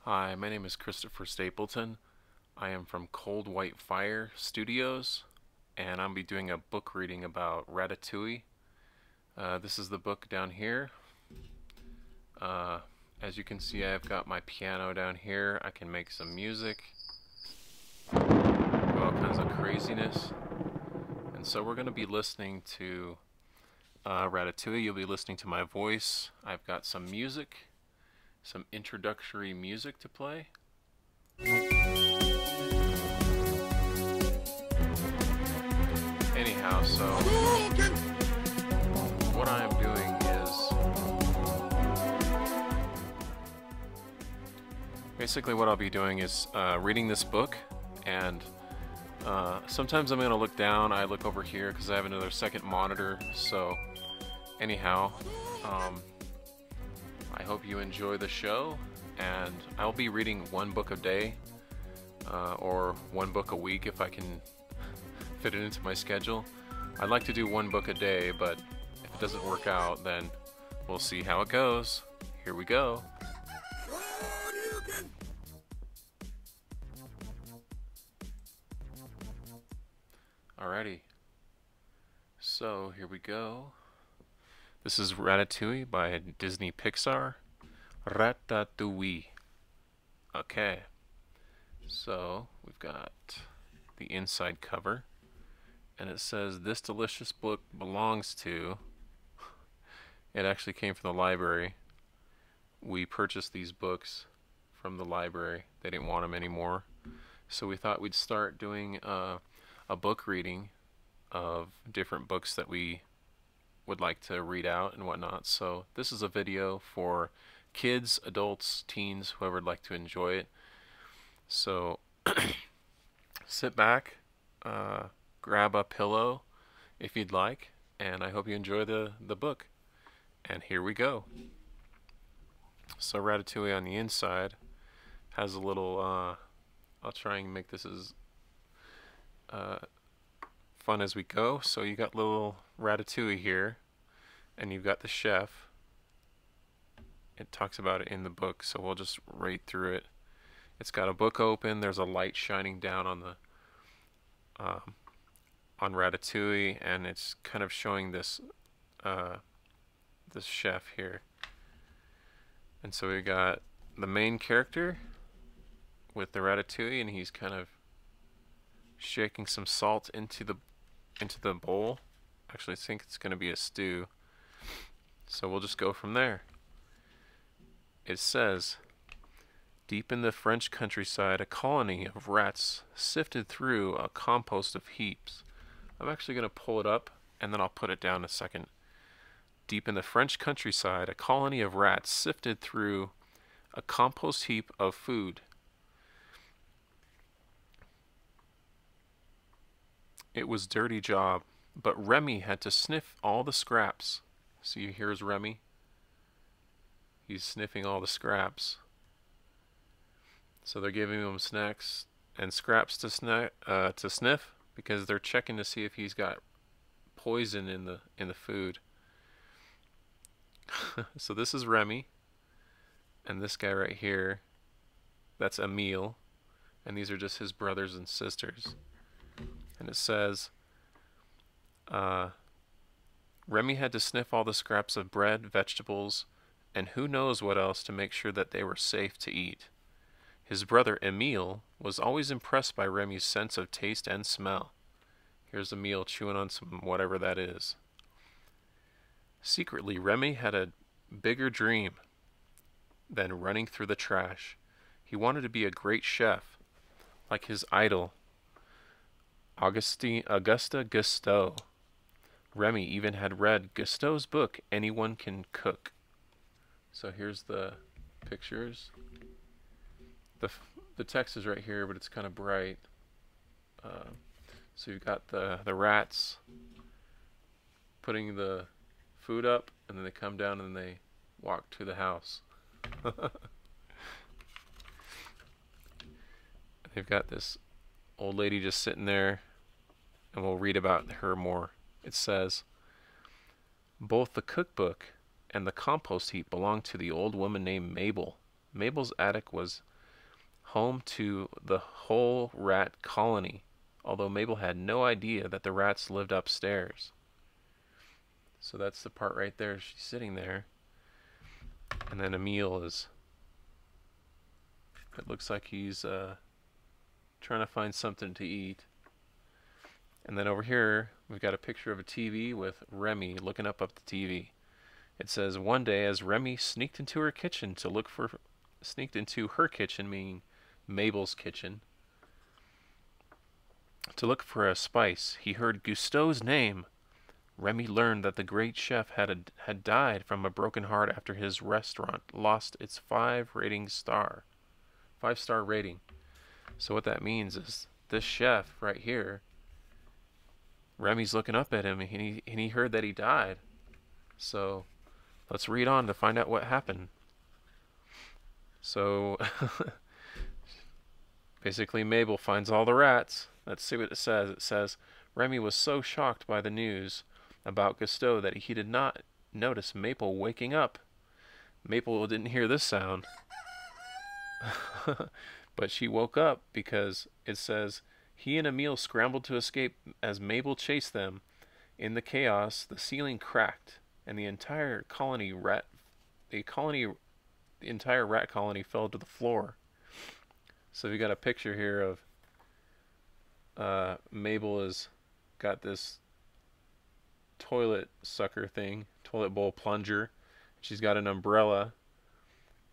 Hi, my name is Christopher Stapleton. I am from Cold White Fire Studios, and I'll be doing a book reading about Ratatouille. This is the book down here. Uh, as you can see, I've got my piano down here. I can make some music, do all kinds of craziness. And so we're going to be listening to Ratatouille. You'll be listening to my voice. I've got some music, some introductory music to play. Anyhow, so what I am doing is basically what I'll be doing is reading this book, and sometimes I'm going to look down. I look over here because I have another second monitor. So anyhow, I hope you enjoy the show, and I'll be reading one book a day or one book a week if I can fit it into my schedule. I'd like to do one book a day, but if it doesn't work out, then we'll see how it goes. Here we go. Alrighty. So here we go. This is Ratatouille by Disney Pixar. Ratatouille. Okay. So we've got the inside cover, and it says, "This delicious book belongs to..." It actually came from the library. We purchased these books from the library. They didn't want them anymore. So we thought we'd start doing a book reading of different books that we would like to read out and whatnot. So this is a video for kids, adults, teens, whoever would like to enjoy it. So sit back, grab a pillow if you'd like, and I hope you enjoy the book. And here we go. So Ratatouille on the inside has a little, I'll try and make this as fun as we go. So you got little Ratatouille here, and you've got the chef. It talks about it in the book, so we'll just read through it. It's got a book open. There's a light shining down on the on Ratatouille, and it's kind of showing this this chef here. And so we got the main character with the Ratatouille, and he's kind of shaking some salt into the bowl. Actually, I think it's going to be a stew. So we'll just go from there. It says, "Deep in the French countryside, a colony of rats sifted through a compost of heaps." I'm actually going to pull it up, and then I'll put it down a second. Deep in the French countryside, a colony of rats sifted through a compost heap of food. It was a dirty job, but Remy had to sniff all the scraps. See, here's Remy. He's sniffing all the scraps. So they're giving him snacks and scraps to sniff because they're checking to see if he's got poison in the food. So this is Remy, and this guy right here, that's Emile, and these are just his brothers and sisters. And it says, Remy had to sniff all the scraps of bread, vegetables, and who knows what else to make sure that they were safe to eat. His brother Emile was always impressed by Remy's sense of taste and smell. Here's Emile chewing on some whatever that is. Secretly, Remy had a bigger dream than running through the trash. He wanted to be a great chef, like his idol, Auguste Gusteau. Remy even had read Gusteau's book, Anyone Can Cook. So here's the pictures. The text is right here, but it's kind of bright. So you've got the rats putting the food up, and then they come down and they walk to the house. They've got this old lady just sitting there, and we'll read about her more. It says, "Both the cookbook and the compost heap belonged to the old woman named Mabel. Mabel's attic was home to the whole rat colony, although Mabel had no idea that the rats lived upstairs. So that's the part right there. She's sitting there. And then Emil is... It looks like he's trying to find something to eat. And then over here, we've got a picture of a TV with Remy looking up the TV. It says, one day as Remy sneaked into her kitchen, meaning Mabel's kitchen, to look for a spice, he heard Gusteau's name. Remy learned that the great chef had died from a broken heart after his restaurant lost its 5-star rating. So what that means is this chef right here, Remy's looking up at him, and he heard that he died. So let's read on to find out what happened. So basically Mabel finds all the rats. Let's see what it says. It says, Remy was so shocked by the news about Gusteau that he did not notice Maple waking up. Maple didn't hear this sound. But she woke up because it says, he and Emil scrambled to escape as Mabel chased them. In the chaos, the ceiling cracked, and the entire rat colony fell to the floor. So we got a picture here of Mabel has got this toilet sucker thing, toilet bowl plunger. She's got an umbrella,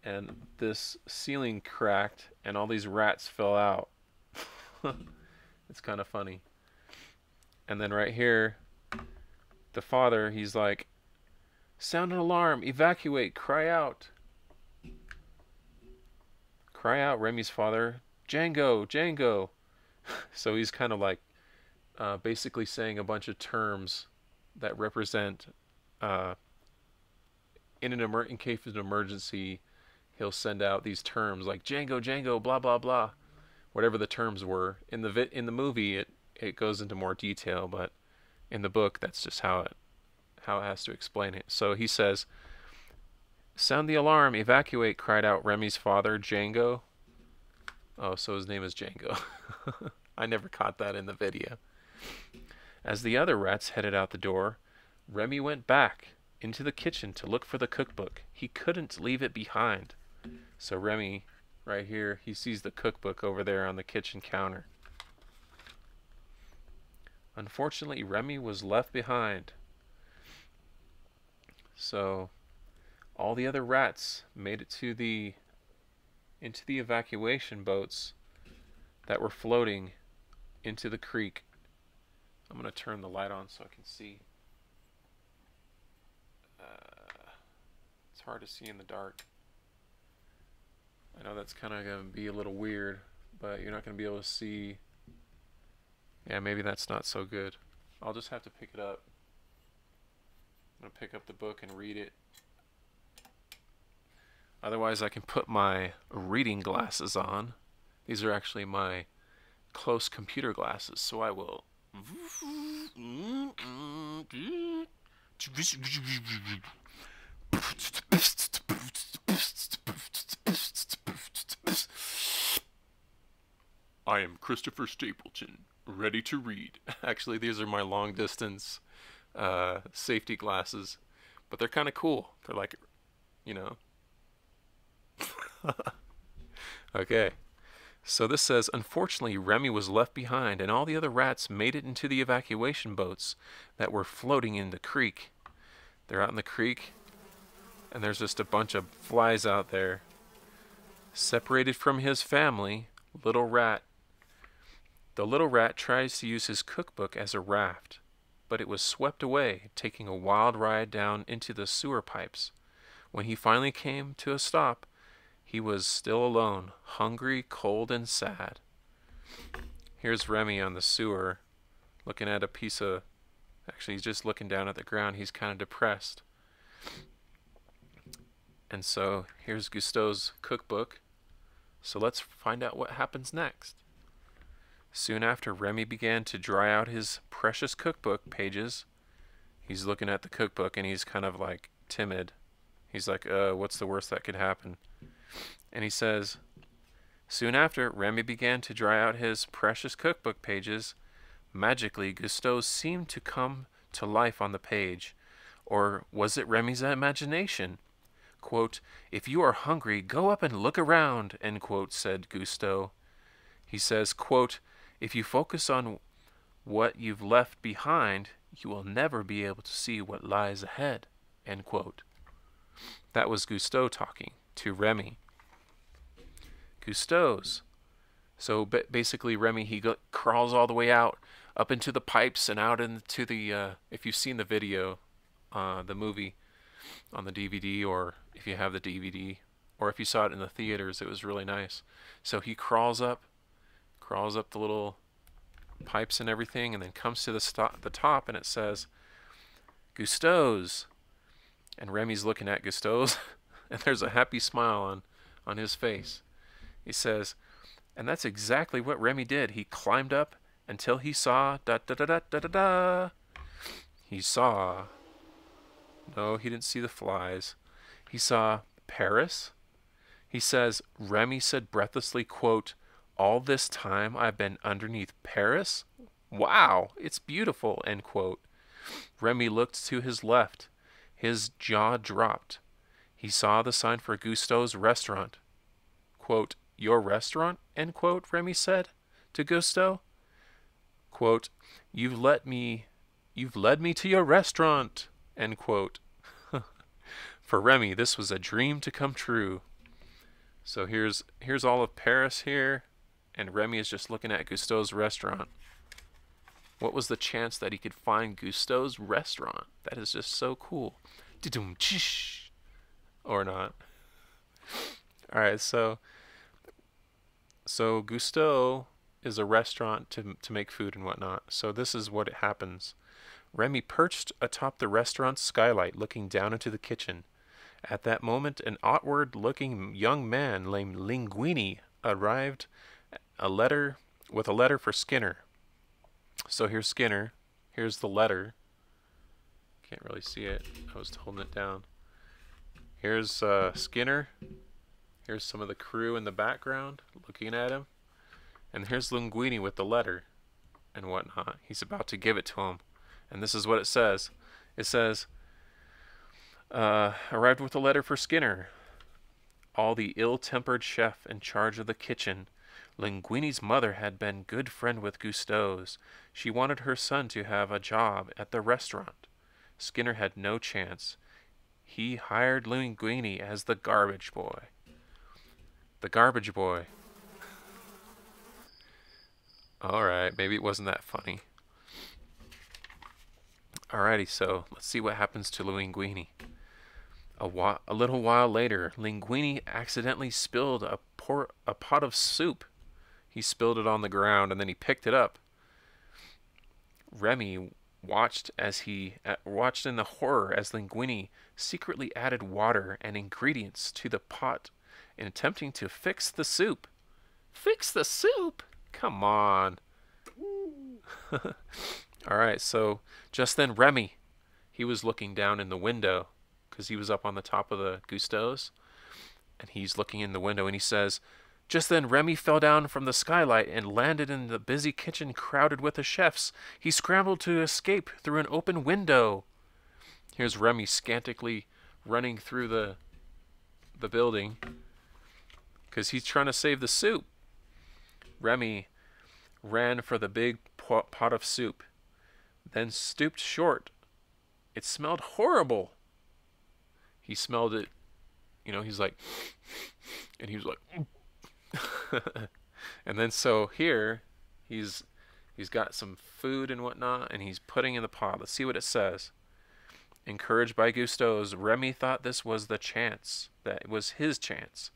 and this ceiling cracked, and all these rats fell out. It's kind of funny. And then right here, the father, he's like, sound an alarm, evacuate, cry out. Cry out, Remy's father, Django, Django. So he's kind of like basically saying a bunch of terms that represent, in case of an emergency, he'll send out these terms like Django, Django, blah, blah, blah. Whatever the terms were. In the movie, it goes into more detail, but in the book, that's just how it has to explain it. So he says, sound the alarm, evacuate, cried out Remy's father, Django. Oh, so his name is Django. I never caught that in the video. As the other rats headed out the door, Remy went back into the kitchen to look for the cookbook. He couldn't leave it behind. So Remy, right here, he sees the cookbook over there on the kitchen counter. Unfortunately, Remy was left behind. So all the other rats made it into the evacuation boats that were floating into the creek. I'm going to turn the light on so I can see. It's hard to see in the dark. I know that's kind of going to be a little weird, but you're not going to be able to see. Yeah, maybe that's not so good. I'll just have to pick it up. I'm going to pick up the book and read it. Otherwise, I can put my reading glasses on. These are actually my close computer glasses, so I will. I am Christopher Stapleton, ready to read. Actually, these are my long distance safety glasses, but they're kind of cool. They're like, you know. Okay. So this says, unfortunately, Remy was left behind, and all the other rats made it into the evacuation boats that were floating in the creek. They're out in the creek, and there's just a bunch of flies out there. Separated from his family, little rat. The little rat tries to use his cookbook as a raft, but it was swept away, taking a wild ride down into the sewer pipes. When he finally came to a stop, he was still alone, hungry, cold, and sad. Here's Remy on the sewer, looking at a piece of... Actually, he's just looking down at the ground. He's kind of depressed. And so, here's Gusteau's cookbook. So let's find out what happens next. Soon after Remy began to dry out his precious cookbook pages, he's looking at the cookbook and he's kind of like timid. He's like, what's the worst that could happen? And he says, Soon after, Remy began to dry out his precious cookbook pages. Magically, Gusteau seemed to come to life on the page. Or was it Remy's imagination? Quote, "If you are hungry, go up and look around," end quote, said Gusteau. He says, quote, "If you focus on what you've left behind, you will never be able to see what lies ahead," end quote. That was Gusteau talking to Remy. Gusteau's. So basically, Remy, crawls all the way out, up into the pipes and out into the, if you've seen the video, the movie on the DVD, or if you have the DVD, or if you saw it in the theaters, it was really nice. So he crawls up the little pipes and everything, and then comes to the top, and it says, "Gusteau's." And Remy's looking at Gusteau's, and there's a happy smile on his face. He says, and that's exactly what Remy did. He climbed up until he saw da-da-da-da-da-da. He saw, no, he didn't see the flies. He saw Paris. He says, Remy said breathlessly, quote, "All this time I've been underneath Paris? Wow, it's beautiful," end quote. Remy looked to his left. His jaw dropped. He saw the sign for Gusteau's restaurant. Quote, "Your restaurant?" end quote, Remy said to Gusteau. Quote, You've led me to your restaurant," end quote. For Remy, this was a dream to come true. So here's all of Paris here, and Remy is just looking at Gusteau's restaurant. What was the chance that he could find Gusteau's restaurant? That is just so cool. Or not. Alright, so Gusteau is a restaurant to make food and whatnot. So this is what happens. Remy perched atop the restaurant's skylight, looking down into the kitchen. At that moment, an outward-looking young man named Linguini arrived with a letter for Skinner. So here's Skinner. Here's the letter. Can't really see it. I was holding it down. Here's Skinner. Here's some of the crew in the background looking at him. And here's Linguini with the letter and whatnot. He's about to give it to him. And this is what it says. It says, arrived with a letter for Skinner. All the ill-tempered chef in charge of the kitchen. Linguini's mother had been good friend with Gusteau's. She wanted her son to have a job at the restaurant. Skinner had no chance. He hired Linguini as the garbage boy. The garbage boy. Alright, maybe it wasn't that funny. Alrighty, so let's see what happens to Linguini. A little while later, Linguini accidentally spilled a pot of soup. He spilled it on the ground, and then he picked it up. Remy watched in the horror as Linguini secretly added water and ingredients to the pot in attempting to fix the soup. Fix the soup? Come on. Alright, so just then Remy, he was looking down in the window because he was up on the top of the Gusteau's, and he's looking in the window, and he says, just then Remy fell down from the skylight and landed in the busy kitchen crowded with the chefs. He scrambled to escape through an open window. Here's Remy scantily running through the building because he's trying to save the soup. Remy ran for the big pot of soup, then stooped short. It smelled horrible. He smelled it, he's like, and he was like, and then so here, he's got some food and whatnot, and he's putting in the pot. Let's see what it says. Encouraged by Gusteau's, Remy thought this was the chance. That it was his chance.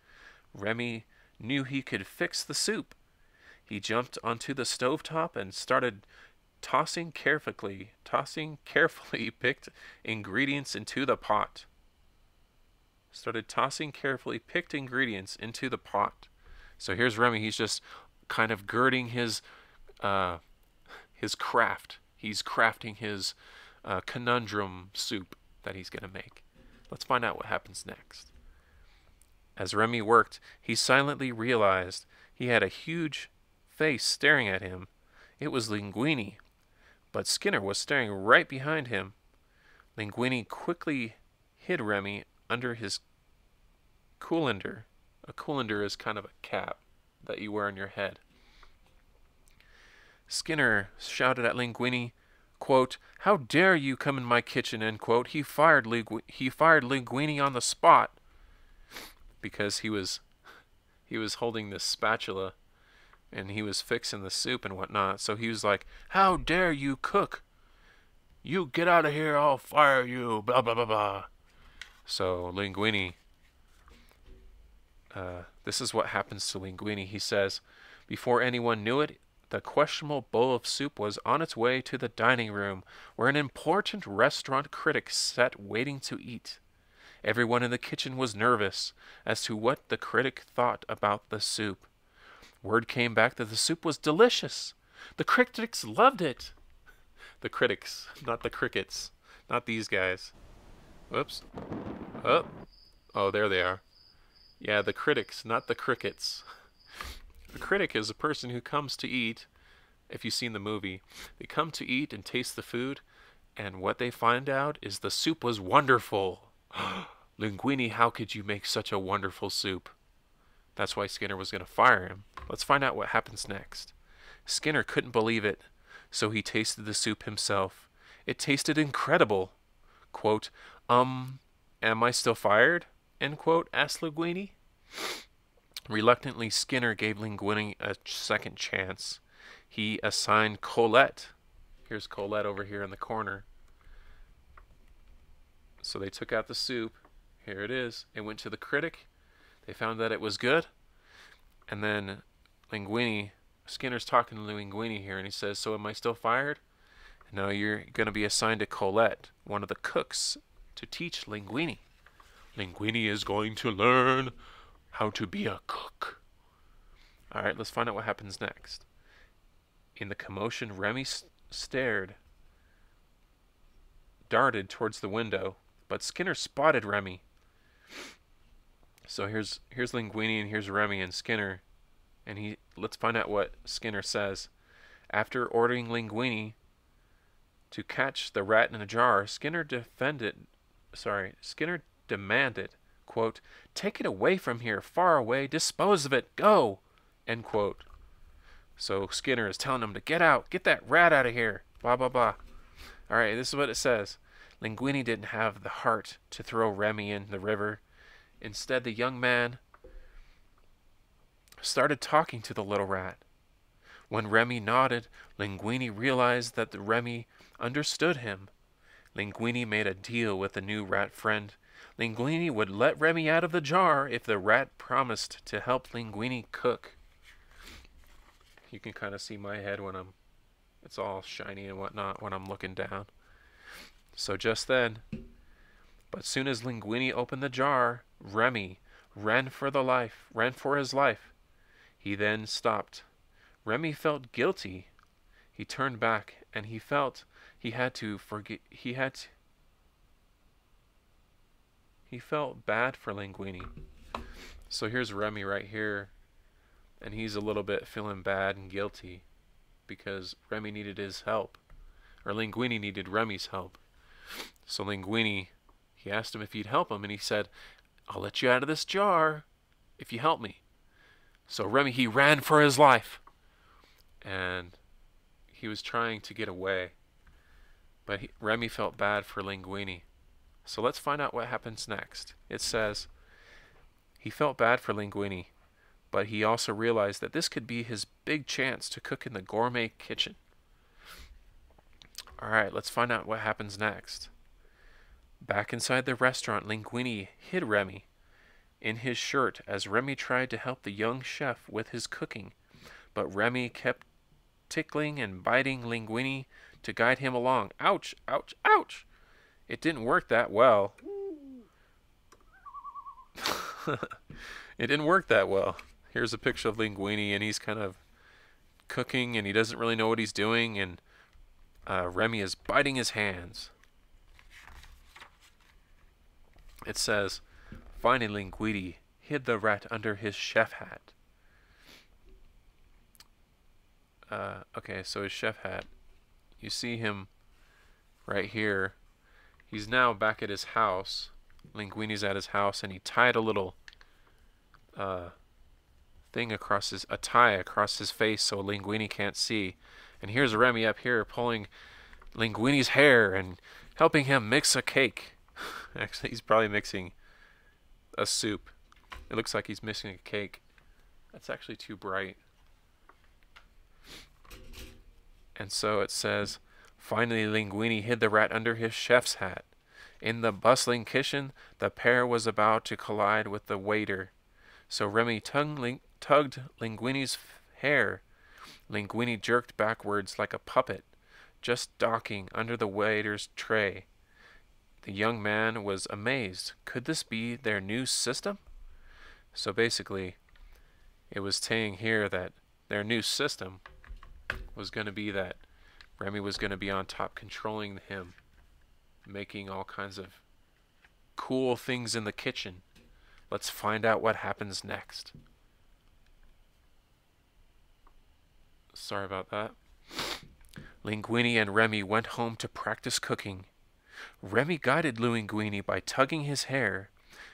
Remy knew he could fix the soup. He jumped onto the stovetop and started tossing carefully picked ingredients into the pot. So here's Remy. He's just kind of girding his craft. He's crafting his conundrum soup that he's going to make. Let's find out what happens next. As Remy worked, he silently realized He had a huge face staring at him. It was Linguini, but Skinner was staring right behind him. Linguini quickly hid Remy under his colander. A colander is kind of a cap that you wear on your head. Skinner shouted at Linguini, quote, "How dare you come in my kitchen," end quote. He fired Linguini on the spot because he was holding this spatula and he was fixing the soup and whatnot. So he was like, "How dare you cook? You get out of here, I'll fire you, blah, blah, blah, blah." So Linguini, this is what happens to Linguini. He says, before anyone knew it, the questionable bowl of soup was on its way to the dining room, where an important restaurant critic sat waiting to eat. Everyone in the kitchen was nervous as to what the critic thought about the soup. Word came back that the soup was delicious. The critics loved it. The critics, not the crickets. Not these guys. Whoops. Oh, there they are. Yeah, the critics, not the crickets. A critic is a person who comes to eat. If you've seen the movie, they come to eat and taste the food, and what they find out is the soup was wonderful. Linguini, how could you make such a wonderful soup? That's why Skinner was going to fire him. Let's find out what happens next. Skinner couldn't believe it, so he tasted the soup himself. It tasted incredible. Quote, am I still fired? End quote, asked Linguini. Reluctantly, Skinner gave Linguini a second chance. He assigned Colette. Here's Colette over here in the corner. So they took out the soup. Here it is. It went to the critic. They found that it was good. And then Linguini, Skinner's talking to Linguini here, and he says, "So am I still fired?" No, you're going to be assigned to Colette, one of the cooks, to teach Linguini. Linguini is going to learn how to be a cook. All right, let's find out what happens next. In the commotion, Remy darted towards the window, but Skinner spotted Remy. So here's Linguini, and here's Remy and Skinner, and let's find out what Skinner says. After ordering Linguini to catch the rat in a jar, Skinner demanded, quote, "Take it away from here, far away, dispose of it, go," end quote. So Skinner is telling him to get out, get that rat out of here, blah, blah, blah. All right, this is what it says. Linguini didn't have the heart to throw Remy in the river. Instead, the young man started talking to the little rat. When Remy nodded, Linguini realized that the Remy understood him. Linguini made a deal with the new rat friend. Linguini would let Remy out of the jar if the rat promised to help Linguini cook. You can kind of see my head when it's all shiny and whatnot when I'm looking down. So just then, but soon as Linguini opened the jar, Remy ran for his life. He then stopped. Remy felt guilty. He turned back and he felt he felt bad for Linguini. So here's Remy right here, and he's a little bit feeling bad and guilty because Remy needed his help, or Linguini needed Remy's help. So Linguini, he asked him if he'd help him, and he said, "I'll let you out of this jar if you help me." So Remy, he ran for his life, and he was trying to get away, but Remy felt bad for Linguini. So let's find out what happens next. It says, he felt bad for Linguini, but he also realized that this could be his big chance to cook in the gourmet kitchen. All right, let's find out what happens next. Back inside the restaurant, Linguini hid Remy in his shirt as Remy tried to help the young chef with his cooking, but Remy kept tickling and biting Linguini to guide him along. Ouch, ouch, ouch! It didn't work that well. It didn't work that well. Here's a picture of Linguini, and he's kind of cooking, and he doesn't really know what he's doing, and Remy is biting his hands. It says, finally Linguini hid the rat under his chef hat. Okay, so his chef hat. You see him right here. He's now back at his house. Linguini's at his house, and he tied a little thing across a tie across his face so Linguini can't see. And here's Remy up here pulling Linguini's hair and helping him mix a cake. Actually, he's probably mixing a soup. It looks like he's mixing a cake. That's actually too bright. And so it says, finally Linguini hid the rat under his chef's hat. In the bustling kitchen, the pair was about to collide with the waiter. So Remy tugged Linguini's hair. Linguini jerked backwards like a puppet, just docking under the waiter's tray. The young man was amazed. Could this be their new system? So basically, it was saying here that their new system was going to be that Remy was going to be on top controlling him, making all kinds of cool things in the kitchen. Let's find out what happens next. Sorry about that. Linguini and Remy went home to practice cooking. Remy guided Linguini by tugging his hair.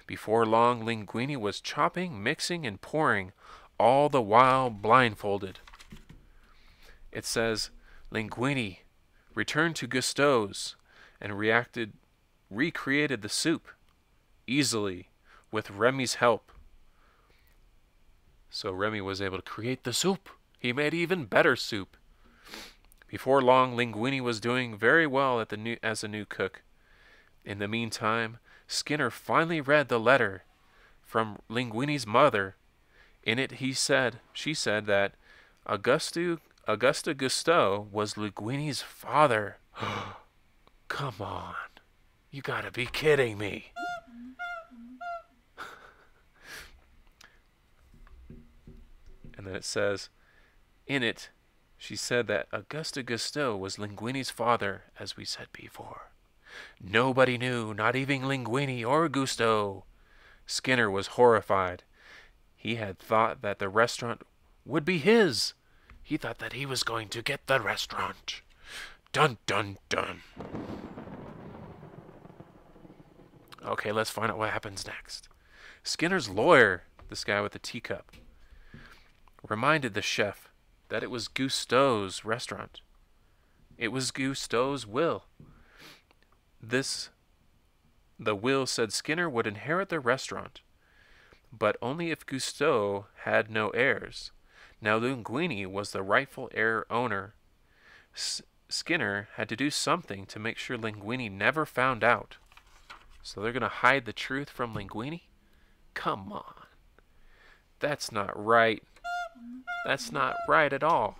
Before long, Linguini was chopping, mixing, and pouring, all the while blindfolded. It says, Linguini returned to Gusteau's and recreated the soup, easily, with Remy's help. So Remy was able to create the soup. He made even better soup. Before long, Linguini was doing very well as a new cook. In the meantime, Skinner finally read the letter from Linguini's mother. In it, she said that Auguste Gusteau was Linguini's father. Come on, you gotta be kidding me. And then it says, in it, she said that Auguste Gusteau was Linguini's father, as we said before. Nobody knew, not even Linguini or Gusteau. Skinner was horrified. He had thought that the restaurant would be his. He thought that he was going to get the restaurant. Dun, dun, dun. Okay, let's find out what happens next. Skinner's lawyer, this guy with the teacup, reminded the chef that it was Gusteau's restaurant. It was Gusteau's will. The will said Skinner would inherit the restaurant, but only if Gusteau had no heirs. Now Linguini was the rightful owner. Skinner had to do something to make sure Linguini never found out. So they're going to hide the truth from Linguini? Come on. That's not right. That's not right at all.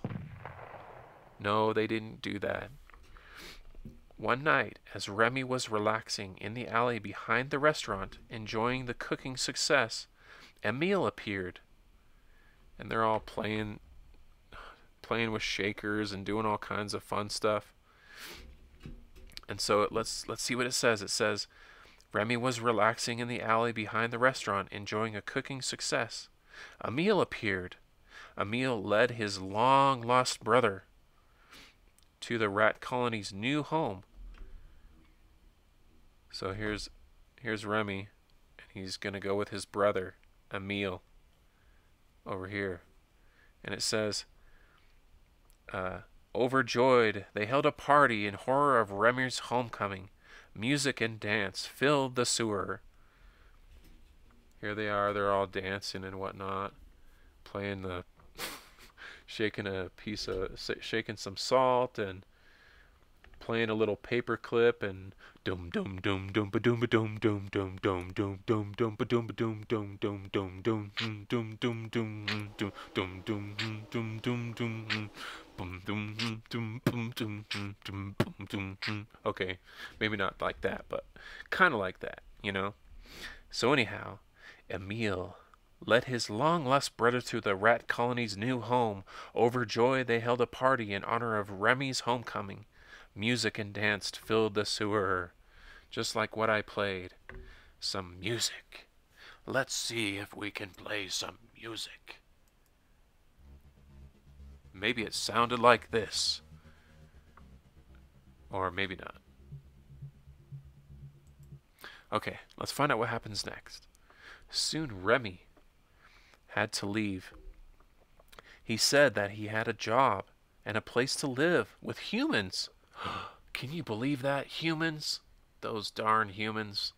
No, they didn't do that. One night, as Remy was relaxing in the alley behind the restaurant, enjoying the cooking success, Emile appeared. And they're all playing with shakers and doing all kinds of fun stuff. And so let's see what it says. It says, Remy was relaxing in the alley behind the restaurant, enjoying a cooking success. Emile appeared. Emile led his long-lost brother to the rat colony's new home. So here's Remy, and he's going to go with his brother, Emile, over here. And it says, overjoyed, they held a party in horror of Remy's homecoming. Music and dance filled the sewer. Here they are, they're all dancing and whatnot, playing the shaking some salt and playing a little paper clip and dum dum dum dum ba dum ba dum dum dum dum dum dum dum ba dum ba dum dum dum dum dum dum dum dum dum dum dum dum dum dum boom dum dum boom dum dum boom dum. Okay, maybe not like that, but kind of like that, you know. So anyhow, Emile led his long-lost brother to the rat colony's new home. Overjoyed, they held a party in honor of Remy's homecoming. Music and dance filled the sewer, just like what I played. Some music. Let's see if we can play some music. Maybe it sounded like this. Or maybe not. Okay, let's find out what happens next. Soon Remy had to leave. He said that he had a job and a place to live with humans. Can you believe that? Humans? Those darn humans.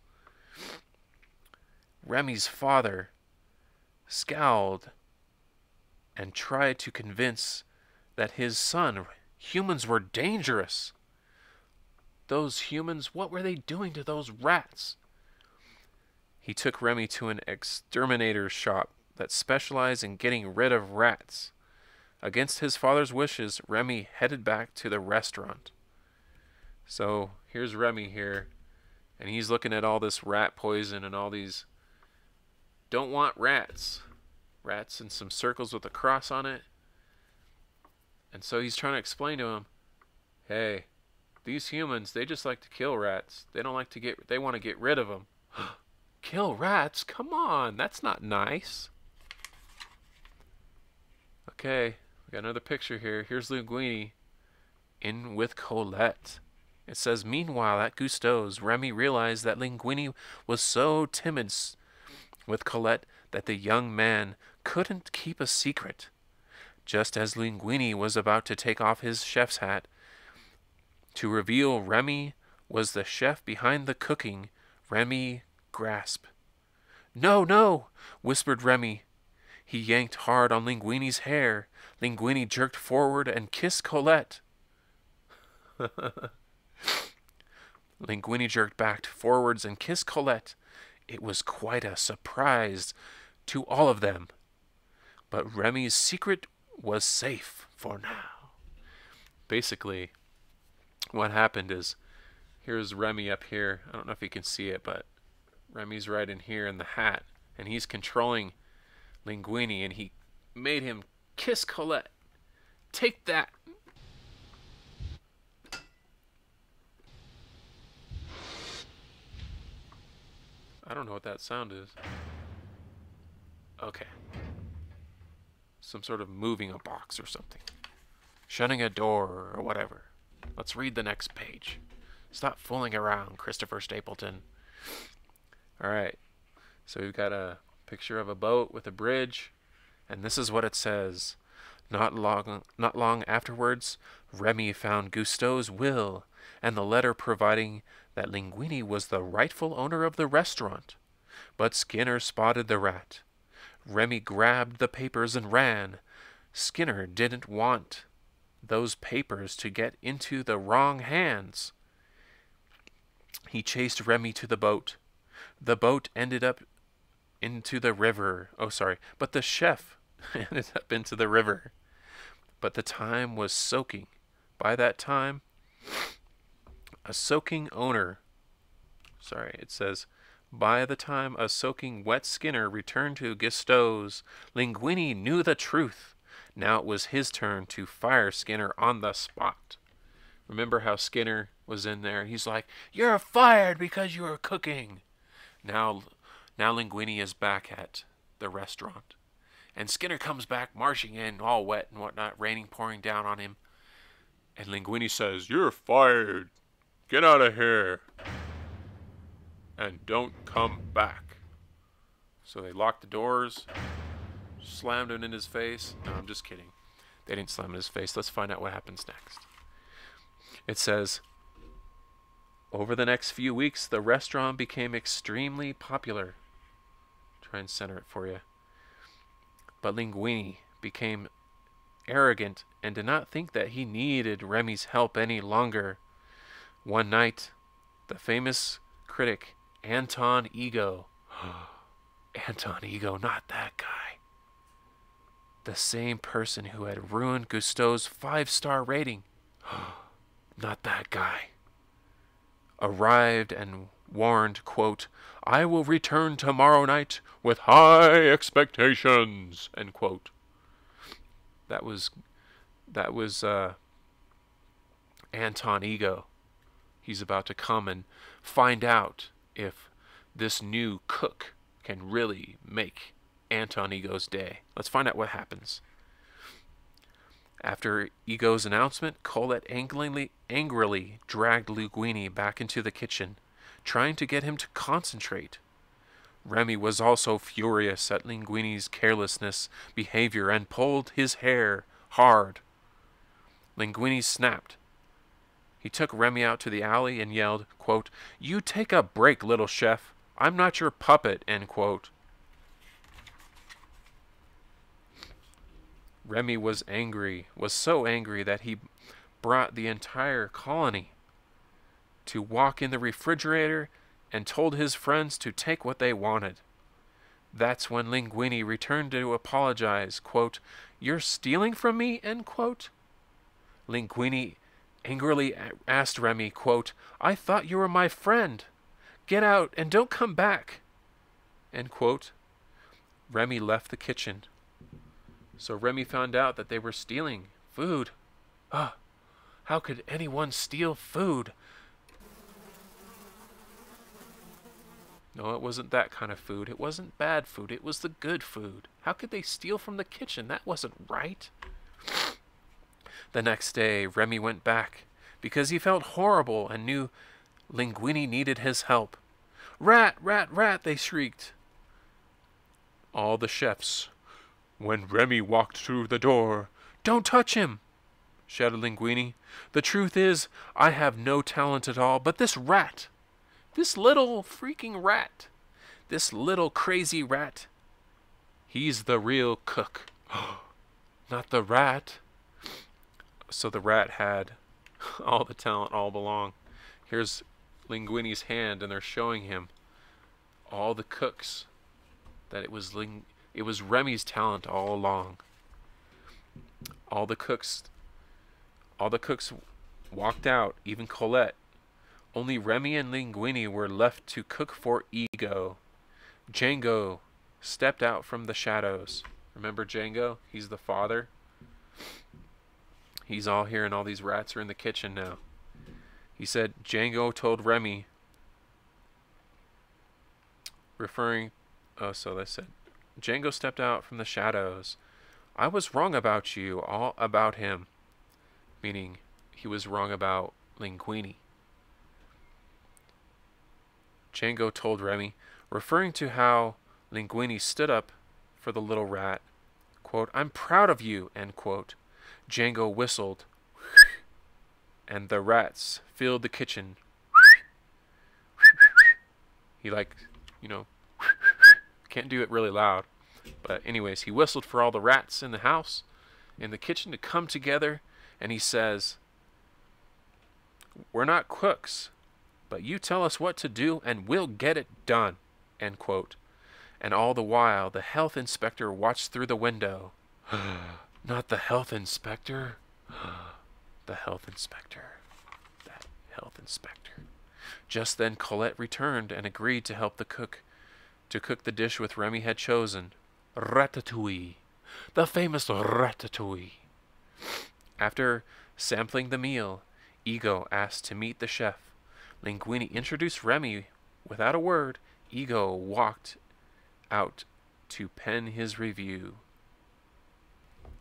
Remy's father scowled and tried to convince that his son, humans were dangerous. Those humans, what were they doing to those rats? He took Remy to an exterminator's shop that specialized in getting rid of rats. Against his father's wishes, Remy headed back to the restaurant. So here's Remy here, and he's looking at all this rat poison and all these don't want rats. Rats in some circles with a cross on it. And so he's trying to explain to him, hey, these humans, they just like to kill rats. They don't like to they want to get rid of them. Kill rats? Come on, that's not nice. Okay, we got another picture here. Here's Linguini in with Colette. It says, meanwhile, at Gusteau's, Remy realized that Linguini was so timid with Colette that the young man couldn't keep a secret. Just as Linguini was about to take off his chef's hat to reveal Remy was the chef behind the cooking, Remy gasped. No, no, whispered Remy. He yanked hard on Linguini's hair. Linguini jerked forward and kissed Colette. Linguini jerked back forwards and kissed Colette. It was quite a surprise to all of them. But Remy's secret was safe for now. Basically, what happened is, here's Remy up here. I don't know if you can see it, but Remy's right in here in the hat, and he's controlling Linguini, and he made him kiss Colette. Take that. I don't know what that sound is. Okay. Some sort of moving a box or something. Shutting a door or whatever. Let's read the next page. Stop fooling around, Christopher Stapleton. Alright. So we've got a picture of a boat with a bridge. And this is what it says. Not long afterwards, Remy found Gusteau's will and the letter providing that Linguini was the rightful owner of the restaurant. But Skinner spotted the rat. Remy grabbed the papers and ran. Skinner didn't want those papers to get into the wrong hands. He chased Remy to the boat. The boat ended up into the river. Oh, sorry. But the chef ended up into the river. But the time was soaking. By that time, a soaking owner. Sorry, it says, by the time a soaking wet Skinner returned to Gusteau's, Linguini knew the truth. Now it was his turn to fire Skinner on the spot. Remember how Skinner was in there? He's like, you're fired because you were cooking. Now Linguini is back at the restaurant. And Skinner comes back marching in, all wet and whatnot, raining pouring down on him. And Linguini says, you're fired. Get out of here. And don't come back. So they locked the doors, slammed him in his face. No, I'm just kidding. They didn't slam him in his face. Let's find out what happens next. It says, over the next few weeks, the restaurant became extremely popular. Try and center it for you. But Linguini became arrogant and did not think that he needed Remy's help any longer. One night, the famous critic Anton Ego, Anton Ego, not that guy, the same person who had ruined Gusteau's 5-star rating, not that guy, arrived and warned, quote, I will return tomorrow night with high expectations, end quote. That was Anton Ego. He's about to come and find out if this new cook can really make Anton Ego's day. Let's find out what happens. After Ego's announcement, Colette angrily dragged Linguini back into the kitchen, trying to get him to concentrate. Remy was also furious at Linguini's carelessness behavior and pulled his hair hard. Linguini snapped. He took Remy out to the alley and yelled, quote, "You take a break, little chef. I'm not your puppet," end quote. Remy was so angry that he brought the entire colony to walk in the refrigerator and told his friends to take what they wanted. That's when Linguini returned to apologize, quote, "You're stealing from me," end quote. Linguini angrily asked Remy, quote, "I thought you were my friend. Get out and don't come back," end quote. Remy left the kitchen. So Remy found out that they were stealing food. How could anyone steal food? No, it wasn't that kind of food. It wasn't bad food. It was the good food. How could they steal from the kitchen? That wasn't right. The next day, Remy went back because he felt horrible and knew Linguini needed his help. "Rat, rat, rat," they shrieked. All the chefs. When Remy walked through the door, "Don't touch him," shouted Linguini. "The truth is, I have no talent at all, but this rat, this little freaking rat, this little crazy rat, he's the real cook." Not the rat. So the rat had all the talent all along. Here's Linguini's hand, and they're showing him all the cooks that it was Remy's talent all along. All the cooks walked out, even Colette. Only Remy and Linguini were left to cook for Ego. Django stepped out from the shadows. Remember Django? He's the father. He's all here and all these rats are in the kitchen now. He said, Django told Remy, so they said, Django stepped out from the shadows. "I was wrong about you, all about him." Meaning, he was wrong about Linguini. Django told Remy, referring to how Linguini stood up for the little rat, quote, "I'm proud of you," end quote. Django whistled, and the rats filled the kitchen. He can't do it really loud. But anyways, he whistled for all the rats in the house, in the kitchen, to come together, and he says, "We're not cooks, but you tell us what to do and we'll get it done," end quote. And all the while, the health inspector watched through the window. Not the health inspector. The health inspector. That health inspector. Just then Colette returned and agreed to help cook the dish with Remy had chosen. Ratatouille. The famous ratatouille. After sampling the meal, Ego asked to meet the chef. Linguini introduced Remy. Without a word, Ego walked out to pen his review.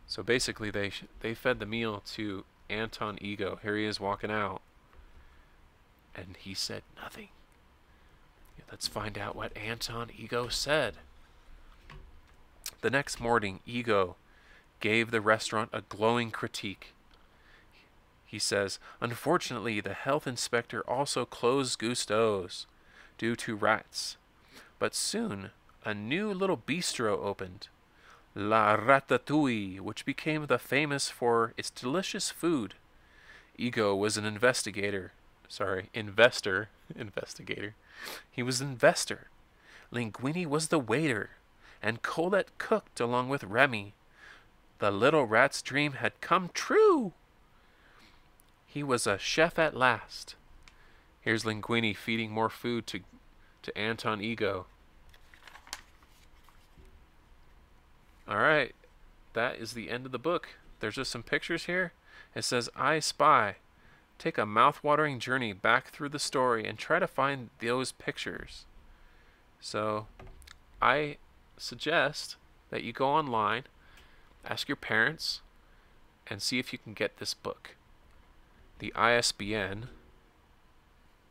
So basically, they fed the meal to Anton Ego. Here he is walking out. And he said nothing. Let's find out what Anton Ego said. The next morning, Ego gave the restaurant a glowing critique. He says, "Unfortunately, the health inspector also closed Gusteau's due to rats. But soon, a new little bistro opened, La Ratatouille, which became famous for its delicious food." Ego was an investor. He was an investor. Linguini was the waiter, and Colette cooked along with Remy. The little rat's dream had come true. He was a chef at last. Here's Linguini feeding more food to Anton Ego. Alright, that is the end of the book. There's just some pictures here. It says, "I spy. Take a mouth-watering journey back through the story and try to find those pictures." So, I suggest that you go online, ask your parents and see if you can get this book. The ISBN,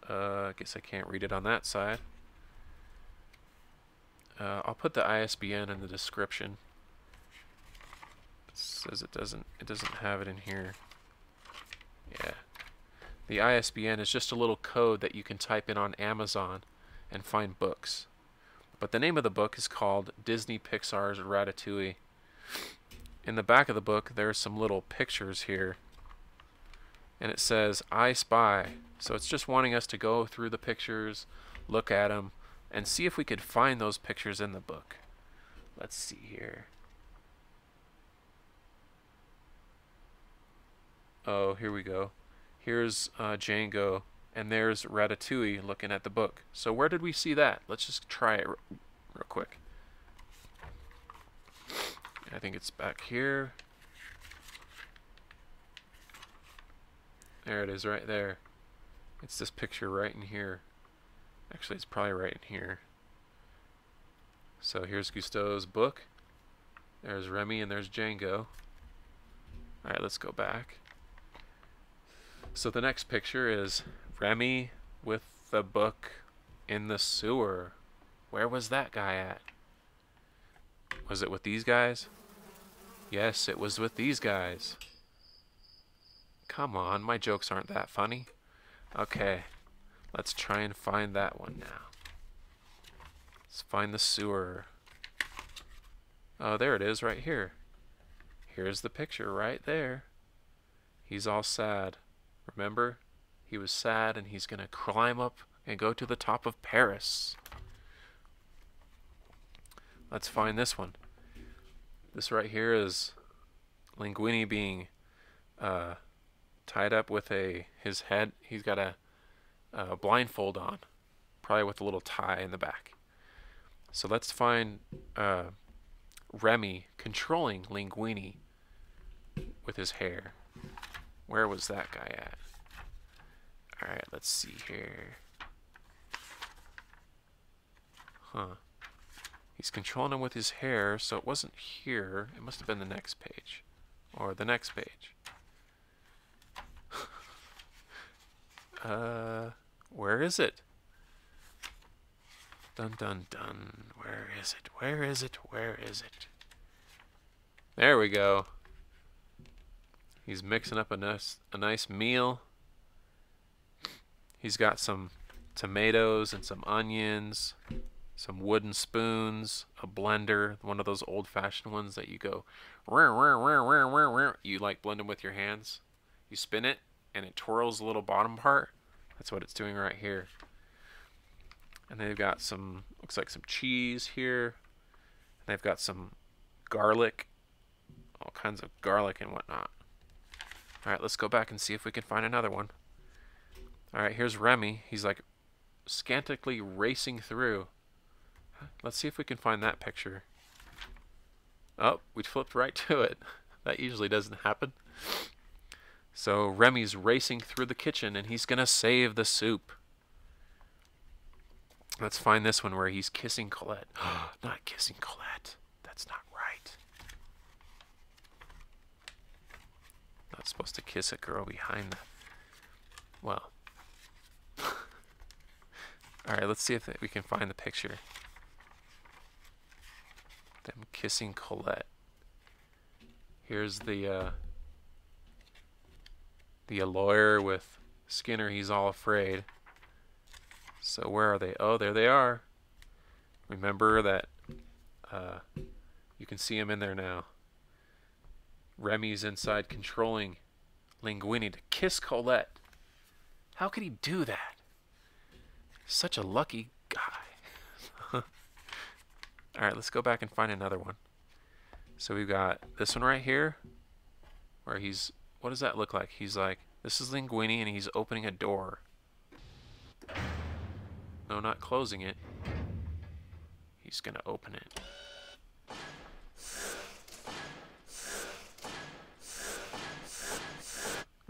I guess I can't read it on that side. I'll put the ISBN in the description. It says it doesn't have it in here. Yeah. The ISBN is just a little code that you can type in on Amazon and find books. But the name of the book is called Disney Pixar's Ratatouille. In the back of the book, there's some little pictures here. And it says, I spy. So it's just wanting us to go through the pictures, look at them, and see if we could find those pictures in the book. Let's see here. Oh, here we go. Here's Django, and there's Ratatouille looking at the book. So where did we see that? Let's just try it real quick. I think it's back here. There it is, right there. It's this picture right in here. Actually, it's probably right in here. So here's Gusteau's book. There's Remy and there's Django. Alright, let's go back. So the next picture is Remy with the book in the sewer. Where was that guy at? Was it with these guys? Yes, it was with these guys. Come on, my jokes aren't that funny. Okay, let's try and find that one now. Let's find the sewer. Oh, there it is right here. Here's the picture right there. He's all sad. Remember? He was sad and he's going to climb up and go to the top of Paris. Let's find this one. This right here is Linguini being tied up with his head. He's got a blindfold on, probably with a little tie in the back. So let's find Remy controlling Linguini with his hair. Where was that guy at? Alright, let's see here. Huh. He's controlling him with his hair, so it wasn't here. It must have been the next page. Or the next page. Where is it? Dun dun dun. Where is it? Where is it? Where is it? There we go. He's mixing up a nice meal. He's got some tomatoes and some onions, some wooden spoons, a blender, one of those old-fashioned ones that you go, you like blend them with your hands. You spin it, and it twirls the little bottom part. That's what it's doing right here. And they've got some, looks like some cheese here. And they've got some garlic, all kinds of garlic and whatnot. Alright, let's go back and see if we can find another one. Alright, here's Remy. He's like scantily racing through. Let's see if we can find that picture. Oh, we flipped right to it. That usually doesn't happen. So Remy's racing through the kitchen and he's gonna save the soup. Let's find this one where he's kissing Colette. Not kissing Colette. That's not right. Not supposed to kiss a girl behind the... Well. Alright, let's see if we can find the picture. Them kissing Colette. Here's the lawyer with Skinner. He's all afraid. So where are they? Oh, there they are. Remember that you can see him in there now. Remy's inside controlling Linguini to kiss Colette. How could he do that? Such a lucky guy. Alright, let's go back and find another one. So we've got this one right here, where he's, what does that look like? He's like, this is Linguini and he's opening a door. No, not closing it. He's gonna open it.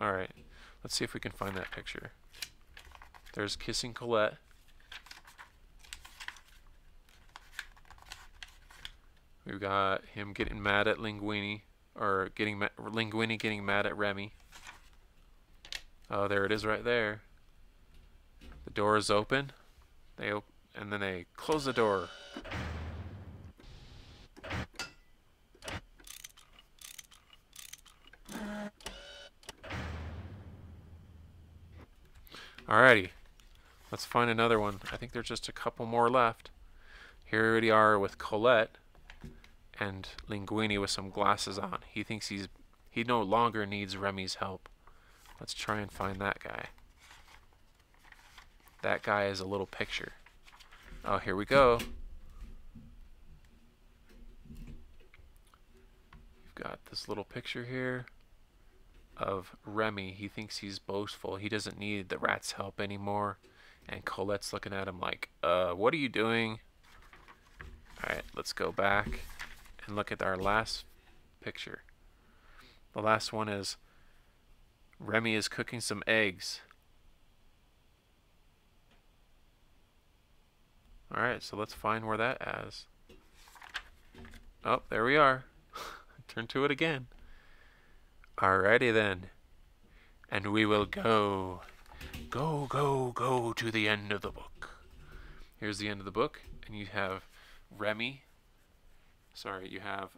Alright, let's see if we can find that picture. There's kissing Colette. We've got him getting mad at Linguini. or Linguini getting mad at Remy. Oh, there it is right there. The door is open. And then they close the door. Alrighty, let's find another one. I think there's just a couple more left. Here we are with Colette and Linguini with some glasses on. He thinks he no longer needs Remy's help. Let's try and find that guy. That guy is a little picture. Oh, here we go. We've got this little picture here of Remy. He thinks he's boastful. He doesn't need the rat's help anymore. And Colette's looking at him like, what are you doing? Alright, let's go back and look at our last picture. The last one is Remy is cooking some eggs. Alright, so let's find where that is. Oh, there we are. Turn to it again. Alrighty then. And we will go to the end of the book. Here's the end of the book. And you have Remy. Sorry, you have...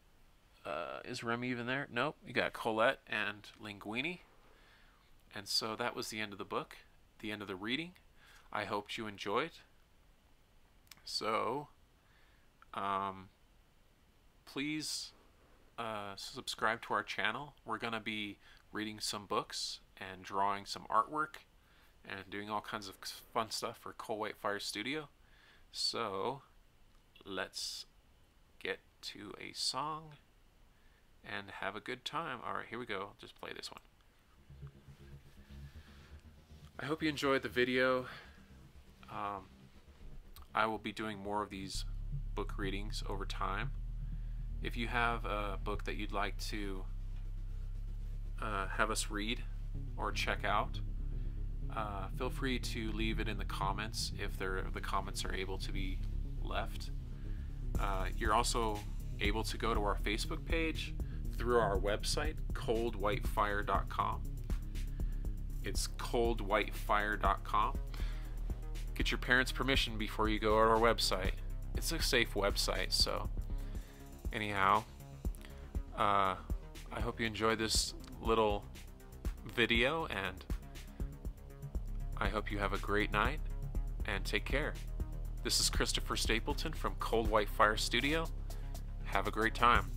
is Remy even there? Nope. You got Colette and Linguini. And so that was the end of the book. The end of the reading. I hoped you enjoyed. So, please subscribe to our channel. We're going to be reading some books and drawing some artwork and doing all kinds of fun stuff for Cold White Fire Studio. So, let's get to a song and have a good time. Alright, here we go. I'll just play this one. I hope you enjoyed the video. I will be doing more of these book readings over time. If you have a book that you'd like to have us read or check out, feel free to leave it in the comments if the comments are able to be left. You're also able to go to our Facebook page through our website, coldwhitefire.com. It's coldwhitefire.com. Get your parents' permission before you go to our website. It's a safe website, so anyhow, I hope you enjoyed this little video, and I hope you have a great night, and take care. This is Christopher Stapleton from Cold White Fire Studio. Have a great time.